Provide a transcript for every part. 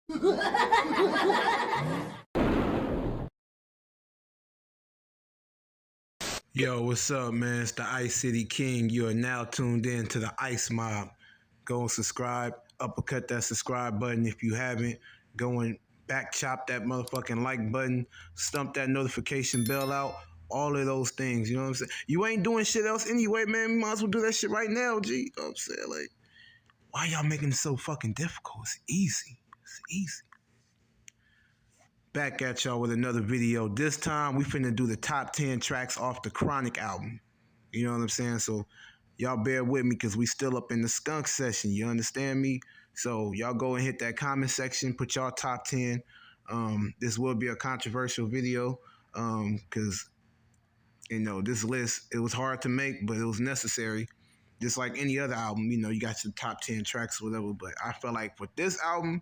Yo, what's up, man? It's the IcecityKing. You are now tuned in to the Icemob. Go and subscribe, uppercut that subscribe button if you haven't. Go and back chop that motherfucking like button, stump that notification bell out, all of those things, you know what I'm saying? You ain't doing shit else anyway, man. You might as well do that shit right now, G. You know what I'm saying? Like, why y'all making it so fucking difficult? It's easy. It's easy. Back at y'all with another video. This time we finna do the top 10 tracks off the Chronic album. You know what I'm saying? So y'all bear with me because we still up in the skunk session. You understand me? So y'all go and hit that comment section, put y'all top 10. This will be a controversial video because, you know, this list, it was hard to make, but it was necessary. Just like any other album, you know, you got your top 10 tracks or whatever. But I felt like for this album,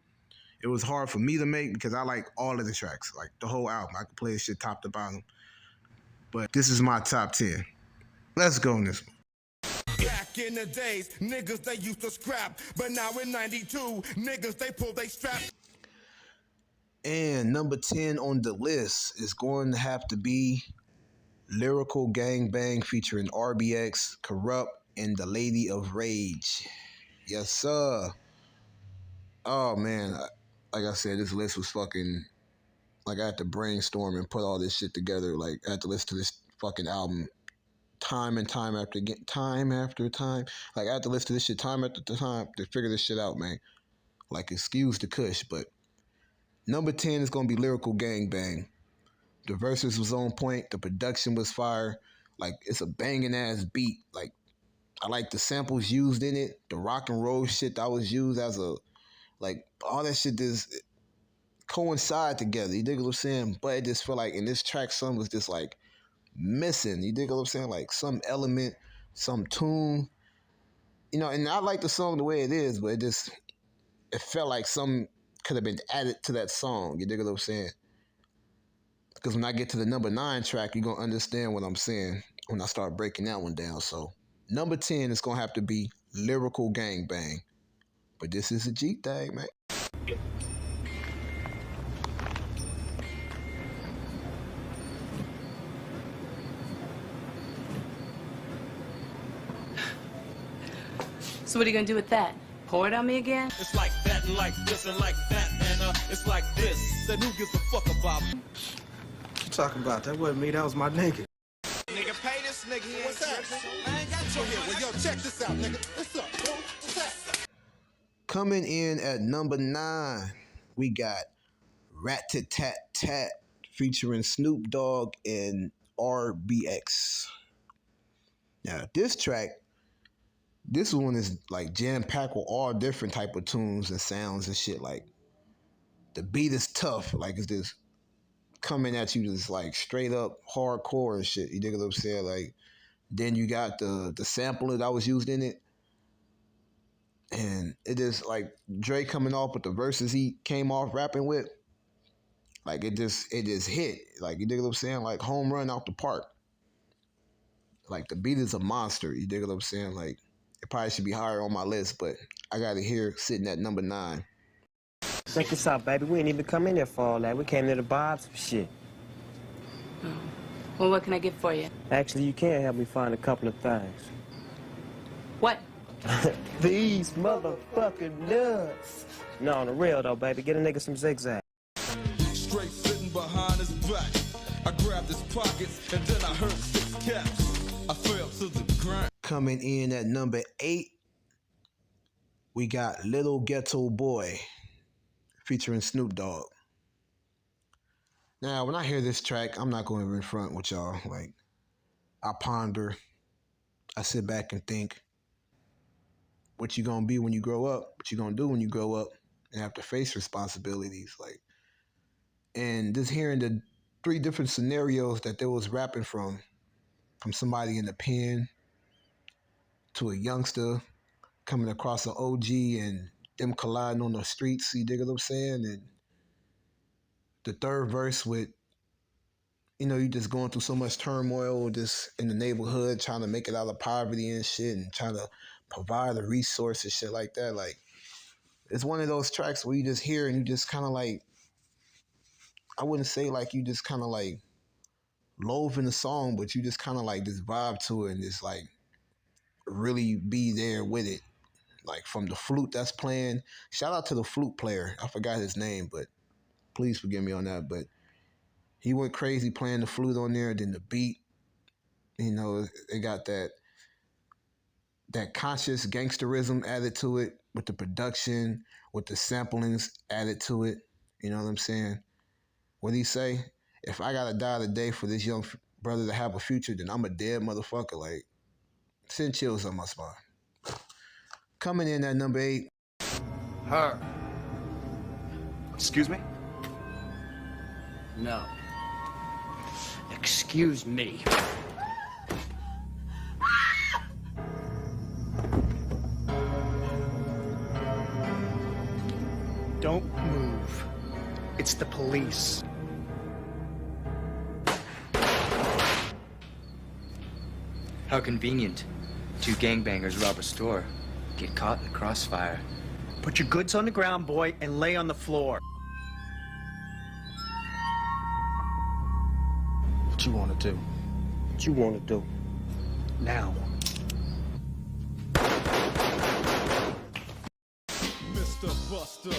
it was hard for me to make because I like all of the tracks, like the whole album. I could play this shit top to bottom. But this is my top 10. Let's go on this one. Back in the days, niggas they used to scrap, but now in 92, niggas they pull they strap. And number 10 on the list is going to have to be Lyrical Gangbang featuring RBX, Corrupt, and the Lady of Rage. Yes, sir. Oh, man. Like I said, this list was fucking, like I had to brainstorm and put all this shit together. Like I had to listen to this fucking album time and time after time. Like I had to listen to this shit time after time to figure this shit out, man. Like excuse the kush, but number 10 is gonna be Lyrical Gangbang. The verses was on point, the production was fire. Like it's a banging ass beat. Like I like the samples used in it, the rock and roll shit that was used as a, like all that shit just coincide together. You dig what I'm saying? But it just felt like in this track, something was just like missing. You dig what I'm saying? Like some element, some tune. You know, and I like the song the way it is, but it felt like something could have been added to that song. You dig what I'm saying? Because when I get to the number 9 track, you're going to understand what I'm saying when I start breaking that one down. So number 10 is going to have to be Lyrical Gangbang. But this is a G thing, man. So what are you gonna do with that? Pour it on me again? It's like that and like this and like that and it's like this. Then who gives a fuck about it? What you talking about? That wasn't me, that was my nigga. Nigga, pay this nigga here. What's that? I ain't got your here. Well, yo, check this out, nigga. What's up, bro? What's that? Coming in at number 9, we got Rat-Tat-Tat featuring Snoop Dogg and RBX. Now, this track, this one is like jam-packed with all different type of tunes and sounds and shit. Like, the beat is tough. Like, it's just coming at you just like straight up hardcore and shit. You dig what I'm saying? Like, then you got the sampler that was used in it. And it is like Dre coming off with the verses he came off rapping with. Like it just hit. Like you dig what I'm saying? Like home run out the park. Like the beat is a monster. You dig what I'm saying? Like it probably should be higher on my list, but I got it here sitting at number 9. Check this out, baby. We ain't even come in there for all that. We came there to buy some shit. Oh. Well, what can I get for you? Actually, you can help me find a couple of things. What? These motherfucking nuts. No, on the real though, baby. Get a nigga some zigzag. Straight sitting behind his back. I grabbed his pockets and then I heard 6 caps. I fell to the ground. Coming in at number 8, we got Little Ghetto Boy featuring Snoop Dogg. Now, when I hear this track, I'm not going to be in front with y'all. Like, I ponder, I sit back and think, what you gonna be when you grow up, what you gonna do when you grow up and have to face responsibilities. Like, and just hearing the 3 different scenarios that they was rapping from somebody in the pen to a youngster coming across an OG and them colliding on the streets, you dig what I'm saying? And the 3rd verse with, you know, you just going through so much turmoil just in the neighborhood, trying to make it out of poverty and shit and trying to provide a resource and shit like that. Like, It's one of those tracks where you just hear and you just kind of like, I wouldn't say like you just kind of like loathing the song, but you just kind of like just vibe to it and just like really be there with it. Like from the flute that's playing. Shout out to the flute player. I forgot his name, but please forgive me on that. But he went crazy playing the flute on there. Then the beat, you know, it got that conscious gangsterism added to it with the production, with the samplings added to it. You know what I'm saying? What did he say? If I gotta die today for this young brother to have a future, then I'm a dead motherfucker. Like, send chills on my spine. Coming in at number 8. Her. Excuse me? No. Excuse me. Don't move. It's the police. How convenient. Two gangbangers rob a store. Get caught in the crossfire. Put your goods on the ground, boy, and lay on the floor. What you want to do? What you want to do? Now. Mr. Buster,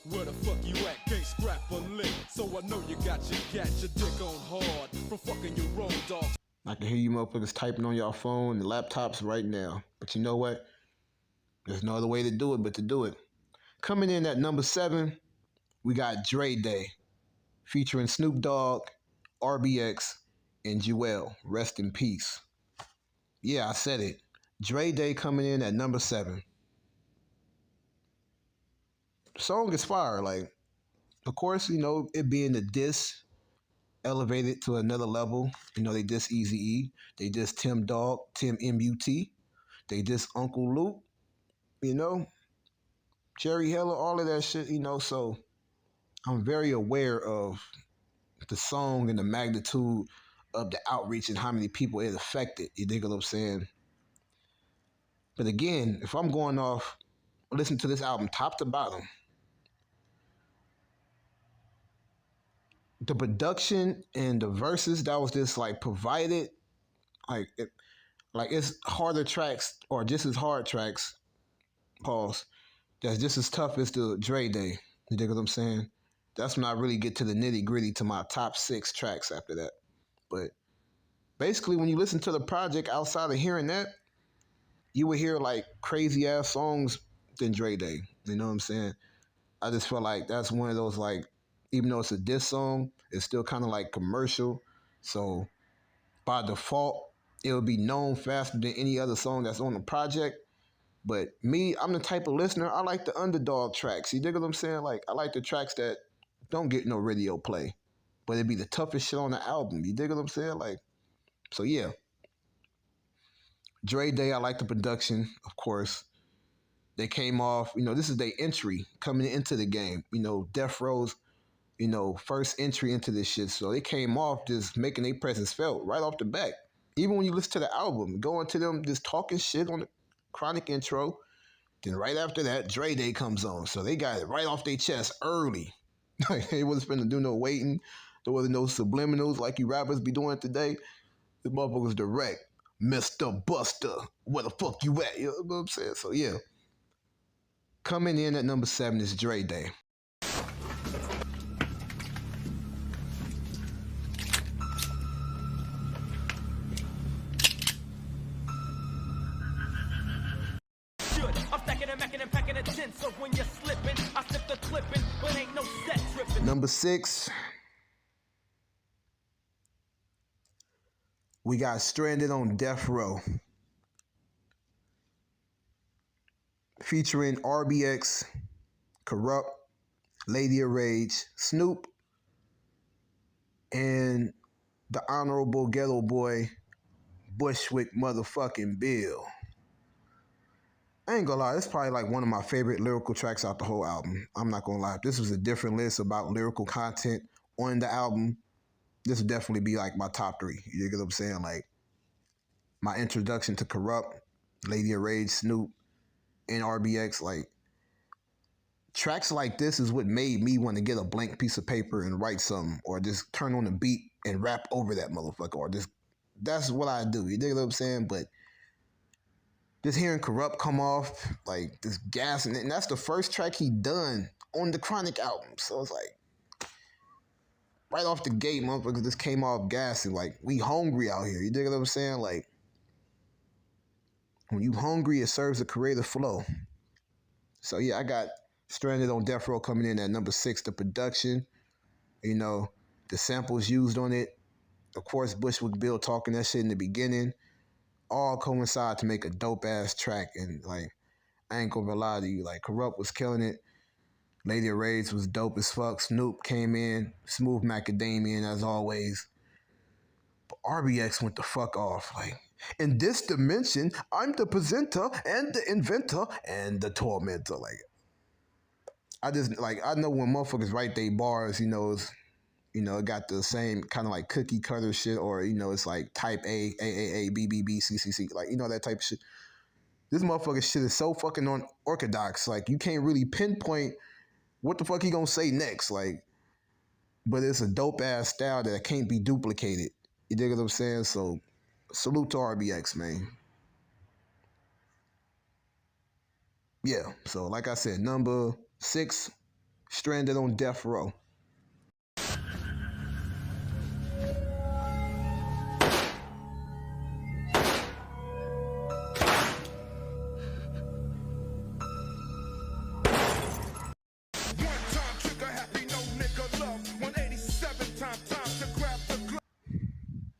where the fuck you at? Can't scrap a lick, so I know you got your dick on hard from fucking your road dog. I can hear you motherfuckers typing on your phone and laptops right now. But you know what? There's no other way to do it but to do it. Coming in at number 7, we got Dre Day, featuring Snoop Dogg, RBX, and Jewel. Rest in peace. Yeah, I said it. Dre Day coming in at number 7. The song is fire. Like, of course, you know, it being the diss, elevated to another level. You know, they diss Eazy-E. They diss Tim Dog, Tim M.U.T. They diss Uncle Luke. You know, Jerry Heller, all of that shit, you know, so I'm very aware of the song and the magnitude of the outreach and how many people it affected. You dig what I'm saying? But again, if I'm going off, listen to this album top to bottom, the production and the verses that was just like provided, like it's harder tracks or just as hard tracks, pause, that's just as tough as the Dre Day. You dig what I'm saying? That's when I really get to the nitty gritty to my top 6 tracks after that. But basically, when you listen to the project outside of hearing that, you would hear like crazy ass songs than Dre Day. You know what I'm saying? I just feel like that's one of those, like, even though it's a diss song, it's still kind of like commercial. So by default, it would be known faster than any other song that's on the project. But me, I'm the type of listener, I like the underdog tracks. You dig what I'm saying? Like, I like the tracks that don't get no radio play, but it'd be the toughest shit on the album. You dig what I'm saying? Like, so yeah. Dre Day, I like the production, of course. They came off, you know, this is their entry coming into the game. You know, Death Row's, you know, first entry into this shit. So they came off just making their presence felt right off the bat. Even when you listen to the album, going to them just talking shit on the Chronic intro, then right after that, Dre Day comes on. So they got it right off their chest early. They wasn't finna do no waiting. There wasn't no subliminals like you rappers be doing today. The motherfuckers direct. Mr. Buster, where the fuck you at? You know what I'm saying? So yeah. Coming in at number 7 is Dre Day. Number 6, we got Stranded on Death Row, featuring RBX, Corrupt, Lady of Rage, Snoop, and the Honorable Ghetto Boy, Bushwick motherfucking Bill. I ain't gonna lie, it's probably like one of my favorite lyrical tracks out the whole album. I'm not gonna lie. If this was a different list about lyrical content on the album, this would definitely be like my top 3. You get what I'm saying? Like, my introduction to Corrupt, Lady of Rage, Snoop, and RBX, like, tracks like this is what made me want to get a blank piece of paper and write something, or just turn on the beat and rap over that motherfucker, or just that's what I do. You dig what I'm saying? But just hearing Corrupt come off like this gas, and that's the first track he done on the Chronic album. So it's like right off the gate, motherfuckers just came off gassing. Like, we hungry out here. You dig what I'm saying? Like, when you hungry, it serves a creative flow. So yeah, I got Stranded on Death Row coming in at number 6. The production, you know, the samples used on it, of course, Bushwick Bill talking that shit in the beginning, all coincide to make a dope ass track. And like, I ain't gonna lie to you, like, Corrupt was killing it. Lady of Rage was dope as fuck. Snoop came in, Smooth Macadamian as always. But RBX went the fuck off. Like, in this dimension, I'm the presenter and the inventor and the tormentor. Like, I know when motherfuckers write they bars, it got the same kind of like cookie cutter shit, or, it's like type A, AAA, BBB, CCC, like, that type of shit. This motherfucker shit is so fucking unorthodox. Like, you can't really pinpoint what the fuck he gonna say next. Like, but it's a dope ass style that can't be duplicated. You dig what I'm saying? So, salute to RBX, man. Yeah, so like I said, number 6, Stranded on Death Row.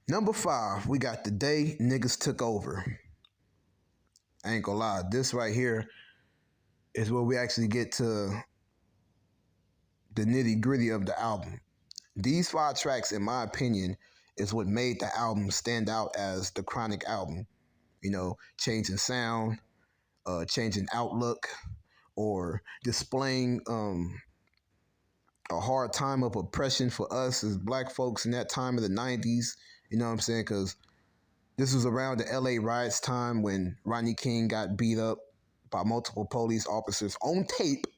Number 5, we got The Day Niggas Took Over. I ain't gonna lie, this right here is where we actually get to the nitty gritty of the album. These 5 tracks, in my opinion, is what made the album stand out as the Chronic album. Changing sound, changing outlook, or displaying a hard time of oppression for us as black folks in that time of the 90s. You know what I'm saying? Because this was around the LA riots time when Rodney King got beat up by multiple police officers on tape.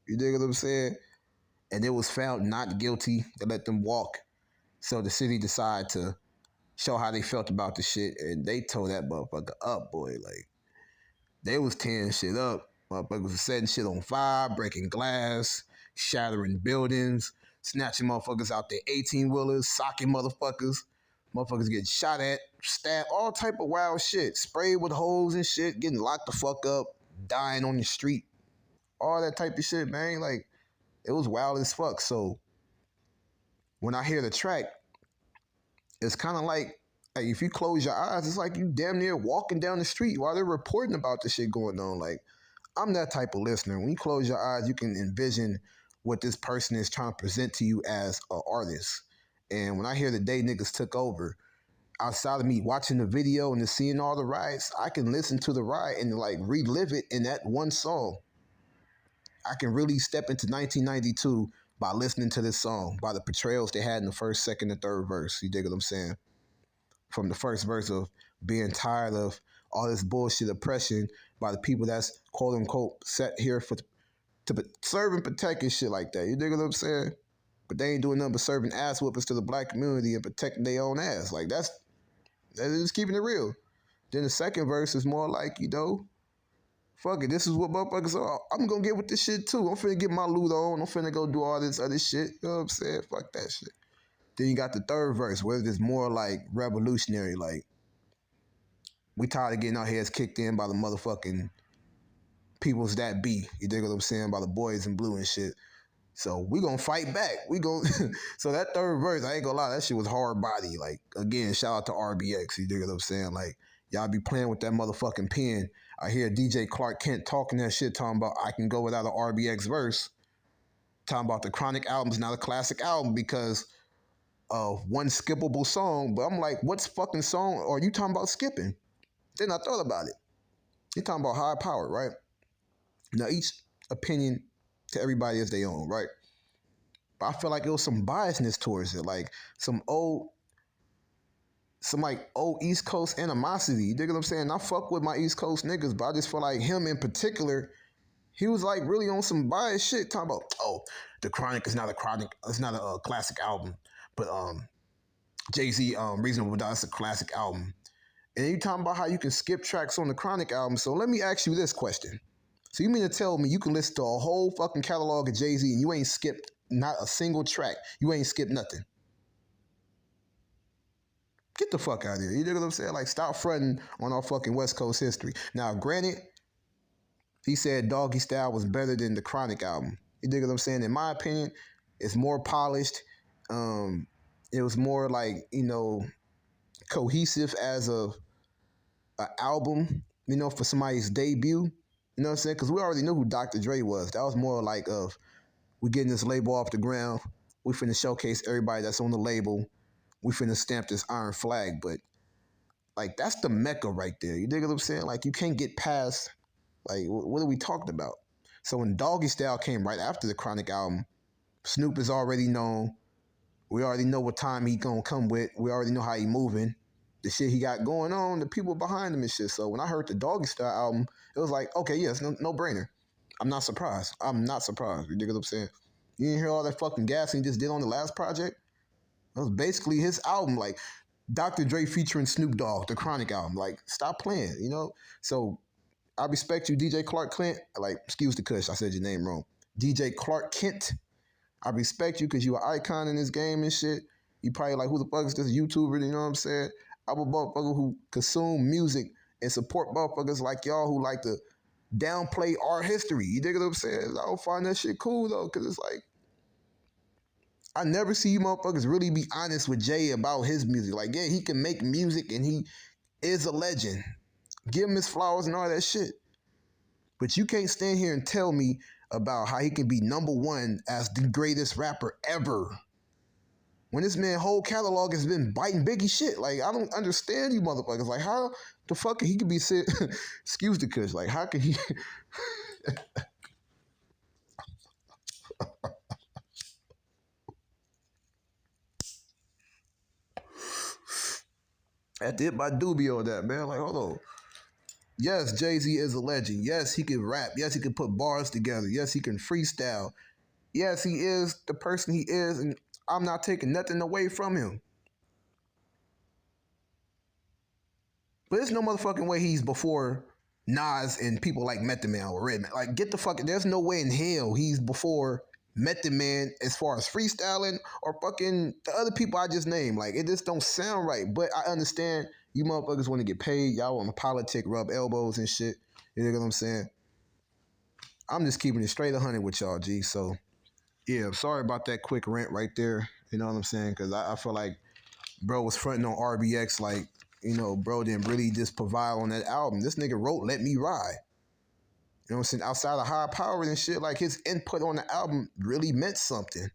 You dig what I'm saying? And it was found not guilty. They let them walk. So the city decided to show how they felt about the shit, and they tore that motherfucker up, boy. Like, they was tearing shit up. Motherfuckers was setting shit on fire, breaking glass, shattering buildings, snatching motherfuckers out their 18-wheelers, socking motherfuckers. Motherfuckers getting shot at, stabbed, all type of wild shit. Sprayed with holes and shit, getting locked the fuck up, dying on the street. All that type of shit, man. Like, it was wild as fuck. So, when I hear the track, it's kind of like if you close your eyes, it's like you damn near walking down the street while they're reporting about the shit going on. Like, I'm that type of listener. When you close your eyes, you can envision what this person is trying to present to you as an artist. And when I hear The Day Niggas Took Over, outside of me watching the video and seeing all the riots, I can listen to the riot and like relive it in that one song. I can really step into 1992 by listening to this song, by the portrayals they had in the first, second, and third verse. You dig what I'm saying? From the first verse of being tired of all this bullshit oppression by the people that's quote unquote set here to serve and protect and shit like that. You dig what I'm saying? But they ain't doing nothing but serving ass whoopers to the black community and protecting their own ass. Like, that is keeping it real. Then the second verse is more like, fuck it, this is what motherfuckers are. I'm gonna get with this shit too. I'm finna get my loot on. I'm finna go do all this other shit. You know what I'm saying? Fuck that shit. Then you got the third verse where it's more like revolutionary. Like, we tired of getting our heads kicked in by the motherfucking peoples that be. You dig what I'm saying? By the boys in blue and shit. So we gonna fight back. So that third verse, I ain't gonna lie, that shit was hard body. Like, again, shout out to RBX. You dig what I'm saying? Like, y'all be playing with that motherfucking pen. I hear DJ Clark Kent talking that shit, talking about I can go without an RBX verse. Talking about the Chronic album's not a classic album because of one skippable song. But I'm like, what's fucking song are you talking about skipping? Then I thought about it. You're talking about high power, right? Now, each opinion to everybody is their own, right? But I feel like it was some biasness towards it, like some old East Coast animosity. You dig what I'm saying? I fuck with my East Coast niggas, but I just feel like him in particular, He was like really on some biased shit, talking about, oh, the Chronic is not it's not a classic album, but Jay-Z, Reasonable Doubt is a classic album. And you talking about how you can skip tracks on the Chronic album. So let me ask you this question. So you mean to tell me you can listen to a whole fucking catalog of Jay-Z and you ain't skipped not a single track? You ain't skipped nothing. Get the fuck out of here. You know what I'm saying? Like, stop fronting on our fucking West Coast history. Now, granted, he said Doggy Style was better than the Chronic album. You dig what I'm saying? In my opinion, it's more polished. It was more like, you know, cohesive as an album, you know, for somebody's debut. You know what I'm saying? Because we already knew who Dr. Dre was. That was more like of, we getting this label off the ground. We finna showcase everybody that's on the label. We finna stamp this iron flag. But, like, that's the mecca right there. You dig what I'm saying? Like, you can't get past, like, what are we talking about? So when Doggy Style came right after the Chronic album, Snoop is already known. We already know what time he gonna come with. We already know how he moving. The shit he got going on, the people behind him and shit. So when I heard the Doggy Style album, it was like, okay, yes, no brainer. I'm not surprised. I'm not surprised. You dig what I'm saying? You didn't hear all that fucking gas he just did on the last project? That was basically his album, like Dr. Dre featuring Snoop Dogg, the Chronic album. Like, stop playing, you know? So I respect you, DJ Clark Kent. Like, excuse the kush, I said your name wrong. DJ Clark Kent. I respect you because you an icon in this game and shit. You probably like, who the fuck is this YouTuber, you know what I'm saying? I'm a motherfucker who consume music and support motherfuckers like y'all who like to downplay our history. You dig what I'm saying? I don't find that shit cool though, because it's like, I never see you motherfuckers really be honest with Jay about his music. Like, yeah, he can make music and he is a legend. Give him his flowers and all that shit. But you can't stand here and tell me about how he can be #1 as the greatest rapper ever, when this man whole catalog has been biting Biggie shit. Like, I don't understand you motherfuckers. Like, how the fuck he could be sit excuse the kush, like, how can he I did my doobie on that, man. Like, hold on. Yes, Jay-Z is a legend. Yes, he can rap. Yes, he can put bars together. Yes, he can freestyle. Yes, he is the person he is, and I'm not taking nothing away from him. But there's no motherfucking way he's before Nas and people like Method Man or Redman. Like, get the fuck, there's no way in hell he's before Method Man as far as freestyling or fucking the other people I just named. Like, it just don't sound right. But I understand you motherfuckers want to get paid. Y'all want to politic, rub elbows and shit. You know what I'm saying? I'm just keeping it straight 100 with y'all, G. So, yeah, I'm sorry about that quick rant right there. You know what I'm saying? Because I feel like bro was fronting on RBX like, you know, bro didn't really just provide on that album. This nigga wrote Let Me Ride. You know what I'm saying? Outside of High Power and shit, like, his input on the album really meant something.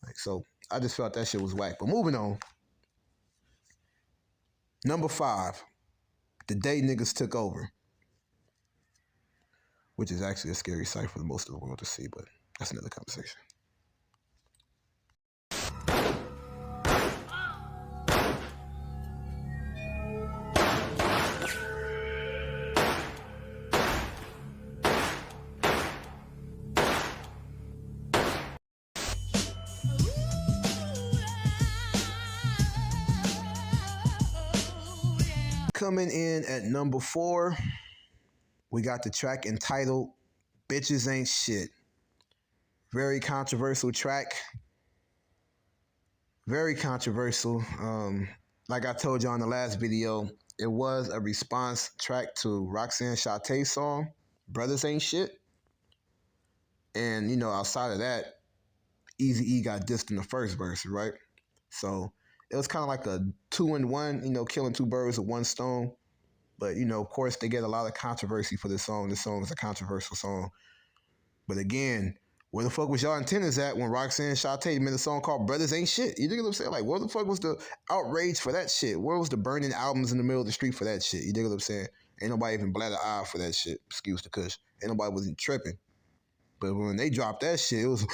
Like, so I just felt that shit was whack. But moving on. Number 5, The Day Niggas Took Over. Which is actually a scary sight for most of the world to see, but that's another conversation. Coming in at number 4, we got the track entitled Bitches Ain't Shit. Very controversial track. Very controversial. Like I told you on the last video, it was a response track to Roxanne Shotay's song, Brothers Ain't Shit. And, you know, outside of that, Eazy-E got dissed in the first verse, right? So it was kind of like a 2-in-1, you know, killing 2 birds with 1 stone. But, you know, of course, they get a lot of controversy for this song. This song is a controversial song. But again, where the fuck was y'all antennas at when Roxanne Shotay made a song called Brothers Ain't Shit? You dig what I'm saying? Like, where the fuck was the outrage for that shit? Where was the burning albums in the middle of the street for that shit? You dig what I'm saying? Ain't nobody even blat an eye for that shit. Excuse the kush. Ain't nobody wasn't tripping. But when they dropped that shit, it was,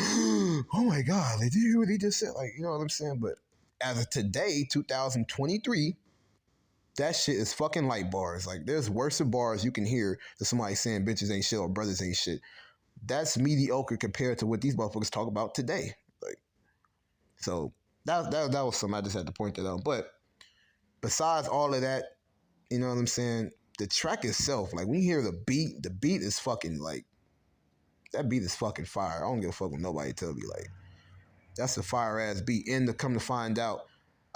oh my God, did you hear what he just said? Like, you know what I'm saying? But as of today, 2023, That shit is fucking light bars. Like, there's worse bars you can hear than somebody saying bitches ain't shit or brothers ain't shit. That's mediocre compared to what these motherfuckers talk about today. Like, so that was something I just had to point that out. But besides all of that, you know what I'm saying? The track itself, like when you hear the beat is fucking like, that beat is fucking fire. I don't give a fuck when nobody tell me, like, that's a fire ass beat. And to come to find out,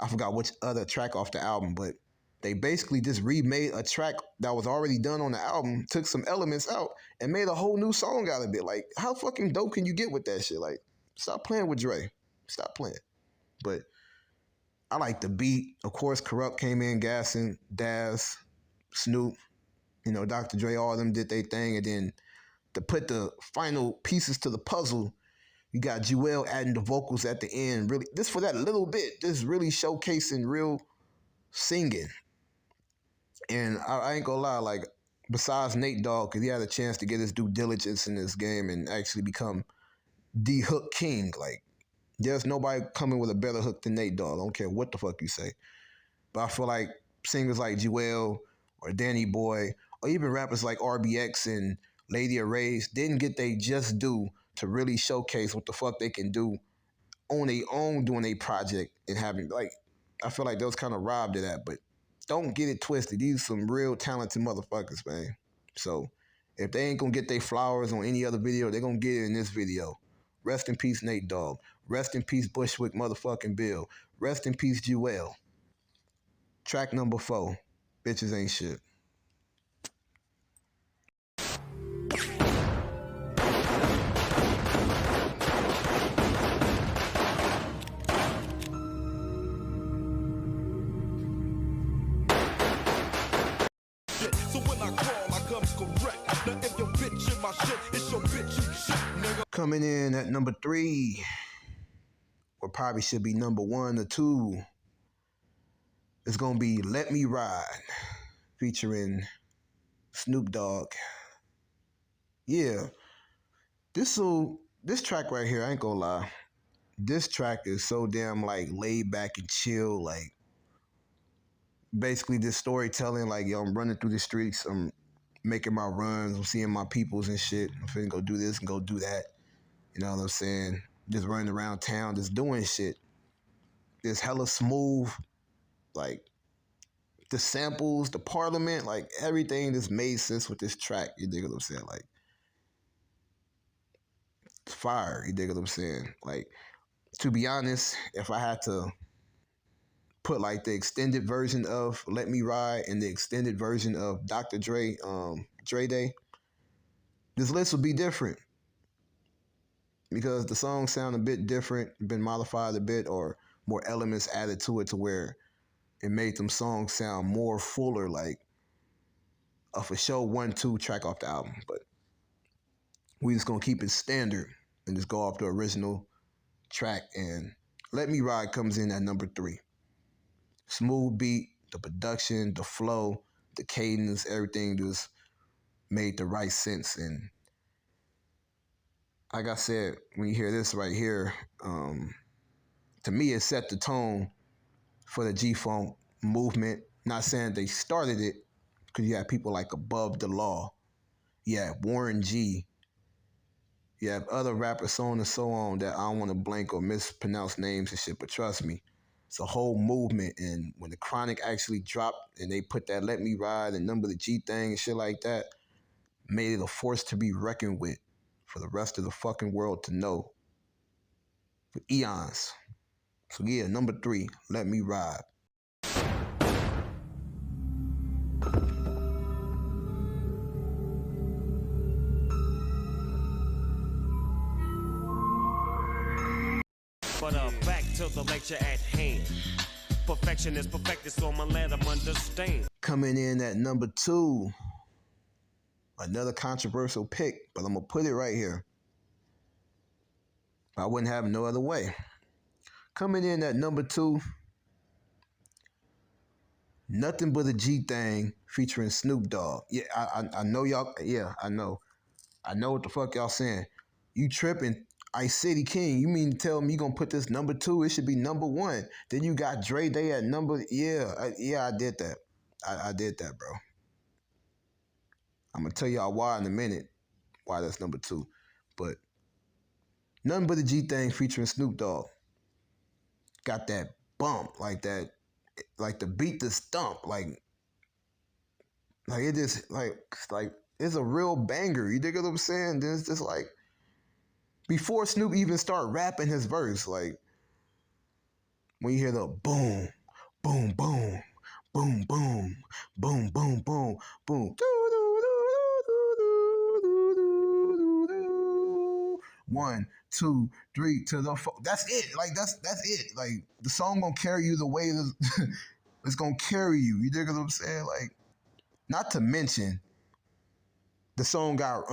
I forgot which other track off the album, but they basically just remade a track that was already done on the album, took some elements out, and made a whole new song out of it. Like, how fucking dope can you get with that shit? Like, stop playing with Dre. Stop playing. But I like the beat. Of course, Corrupt came in gassing, Daz, Snoop, you know, Dr. Dre, all of them did their thing. And then to put the final pieces to the puzzle, you got Jewel adding the vocals at the end. Really, just for that little bit, just really showcasing real singing. And I ain't gonna lie, like, besides Nate Dogg, because he had a chance to get his due diligence in this game and actually become the hook king. Like, there's nobody coming with a better hook than Nate Dogg. I don't care what the fuck you say. But I feel like singers like Jewel or Danny Boy, or even rappers like RBX and Lady of Rage didn't get they just due to really showcase what the fuck they can do on their own doing a project and having, like, I feel like they was kind of robbed of that. But don't get it twisted. These are some real talented motherfuckers, man. So if they ain't gonna get their flowers on any other video, they're gonna get it in this video. Rest in peace, Nate Dogg. Rest in peace, Bushwick motherfucking Bill. Rest in peace, Jewel. Track number 4. Bitches ain't shit. So when I call, I comes correct. Now if your bitch in my shit, it's your bitch you shit, nigga. Coming in at number 3, or probably should be number 1 or 2, it's gonna be Let Me Ride, featuring Snoop Dogg. Yeah, this track right here, I ain't gonna lie. This track is so damn like laid back and chill, like basically this storytelling, like, yo, I'm running through the streets, I'm making my runs, I'm seeing my peoples and shit. I'm finna go do this and go do that. You know what I'm saying? Just running around town, just doing shit. It's hella smooth, like the samples, the parliament, like everything just made sense with this track. You dig what I'm saying? Like, it's fire. You dig what I'm saying? Like, to be honest, if I had to put like the extended version of Let Me Ride and the extended version of Dr. Dre, Dre Day, this list would be different because the songs sound a bit different, been modified a bit, or more elements added to it to where it made them songs sound more fuller, like a for sure 1-2 track off the album. But we just gonna keep it standard and just go off the original track. And Let Me Ride comes in at number 3. Smooth beat, the production, the flow, the cadence, everything just made the right sense. And like I said, when you hear this right here, to me it set the tone for the G-Funk movement. Not saying they started it, because you have people like Above the Law, you have Warren G, you have other rappers, so on and so on, that I don't want to blank or mispronounce names and shit, but trust me, it's a whole movement. And when the Chronic actually dropped and they put that Let Me Ride and Number the G thing and shit like that, made it a force to be reckoned with for the rest of the fucking world to know for eons. So yeah, number 3, Let Me Ride. But back to the lecture at hand. Perfection is perfected, so I'ma let them understand. Coming in at number 2, another controversial pick, but I'm gonna put it right here. I wouldn't have no other way. Coming in at number 2, Nothing But a G Thing featuring Snoop Dogg. Yeah, I know y'all. Yeah, I know what the fuck y'all saying. You tripping? IcecityKing. You mean to tell me you gonna put this number 2? It should be number 1. Then you got Dre Day at number. Yeah, I did that. I did that, bro. I'm gonna tell y'all why in a minute. Why that's number 2. But Nothing But a G Thing featuring Snoop Dogg got that bump, like that, like the beat the stump, like it just like it's a real banger. You dig what I'm saying? Then it's just like before Snoop even start rapping his verse, like when you hear the boom, boom, boom, boom, boom, boom, boom, boom, boom. 1, 2, 3 to the 4. That's it. Like that's it. Like the song gonna carry you the way it's gonna carry you. You dig what I'm saying? Like, not to mention the song got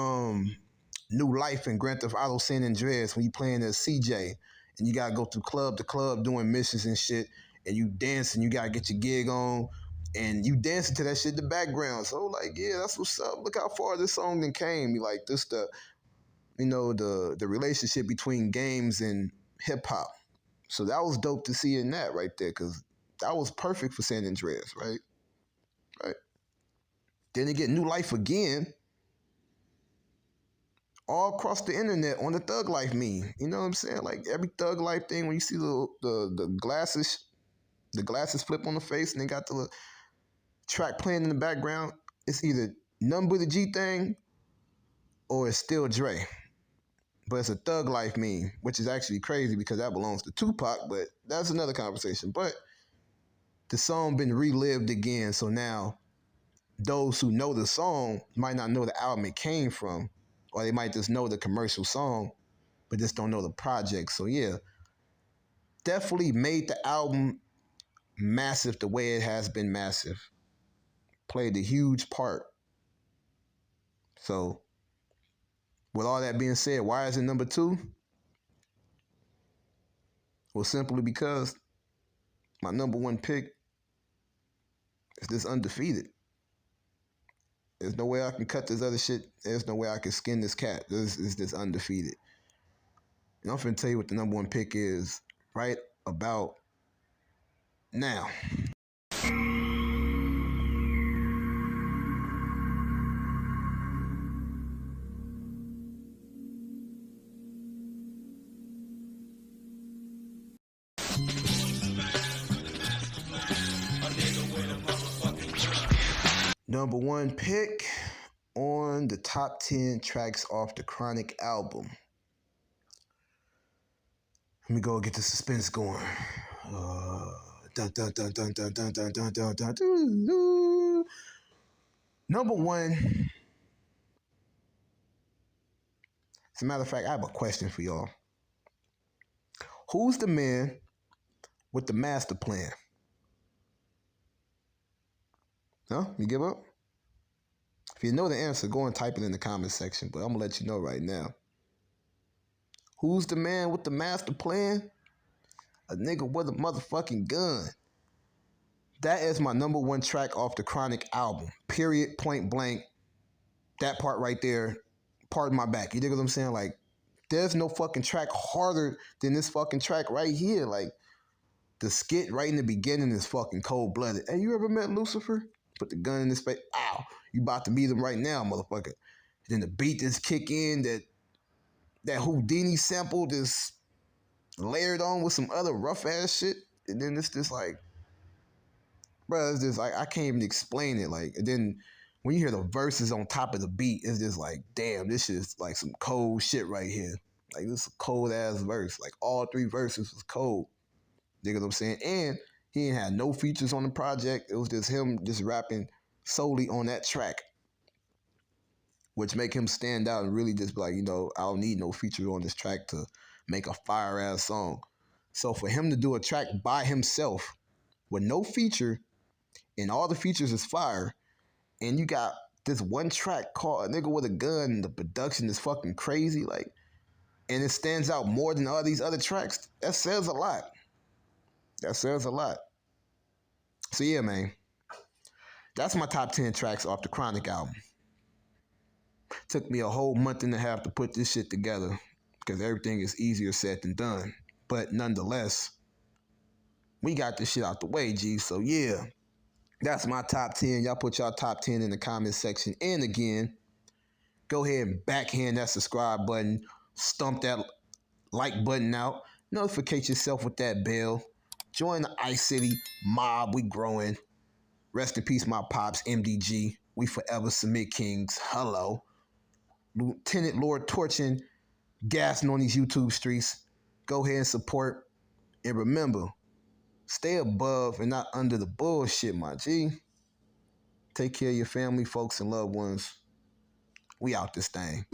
new life in Grand Theft Auto San Andreas when you playing as CJ and you gotta go through club to club doing missions and shit, and you dance and you gotta get your gig on, and you dancing to that shit in the background. So like, yeah, that's what's up. Look how far this song then came. Like this the the relationship between games and hip hop. So that was dope to see in that right there, because that was perfect for San Andreas, right? Right. Then they get new life again all across the internet on the Thug Life meme. You know what I'm saying? Like every Thug Life thing, when you see the glasses flip on the face and they got the track playing in the background, it's either Nothing But a G Thing or it's still Dre. But it's a Thug Life meme, which is actually crazy because that belongs to Tupac, but that's another conversation. But the song been relived again, so now those who know the song might not know the album it came from, or they might just know the commercial song, but just don't know the project. So yeah, definitely made the album massive the way it has been massive. Played a huge part. So with all that being said, why is it number 2? Well, simply because my number 1 pick is this undefeated. There's no way I can cut this other shit. There's no way I can skin this cat. This is this undefeated. And I'm finna tell you what the number 1 pick is right about now. Number 1 pick on the top 10 tracks off the Chronic album. Let me go get the suspense going. Dun, dun, dun, dun, dun, dun, dun, dun, dun, dun, dun. Number 1. As a matter of fact, I have a question for y'all. Who's the man with the master plan? Huh? You give up? If you know the answer, go and type it in the comment section, but I'm gonna let you know right now. Who's the man with the master plan? A nigga with a motherfucking gun. That is my number 1 track off the Chronic album. Period, point blank. That part right there, pardon my back. You dig what I'm saying? Like, there's no fucking track harder than this fucking track right here. Like, the skit right in the beginning is fucking cold-blooded. Hey, you ever met Lucifer? Put the gun in his face. Ow. You about to meet him right now, motherfucker. Then the beat just kick in, that Houdini sample just layered on with some other rough-ass shit. And then it's just like, bro, it's just like, I can't even explain it. Like, and then when you hear the verses on top of the beat, it's just like, damn, this shit is like some cold shit right here. Like, this is a cold-ass verse. Like, all 3 verses was cold. You know what I'm saying? And he ain't had no features on the project. It was just him just rapping solely on that track, which make him stand out and really just be like, I don't need no feature on this track to make a fire-ass song. So for him to do a track by himself with no feature, and all the features is fire, and you got this one track called A Nigga With a Gun, and the production is fucking crazy, like, and it stands out more than all these other tracks, that says a lot. That says a lot. So yeah, man. That's my top 10 tracks off the Chronic album. Took me a whole month and a half to put this shit together because everything is easier said than done. But nonetheless, we got this shit out the way, G. So yeah, That's my top 10. Y'all put y'all top 10 in the comment section. And again, go ahead and backhand that subscribe button. Stomp that like button out. Notificate yourself with that bell. Join the Ice City mob. We growing. Rest in peace, my pops, MDG. We forever submit Kingz. Hello. Lieutenant Lord Torchin, gassing on these YouTube streets. Go ahead and support. And remember, stay above and not under the bullshit, my G. Take care of your family, folks, and loved ones. We out this thing.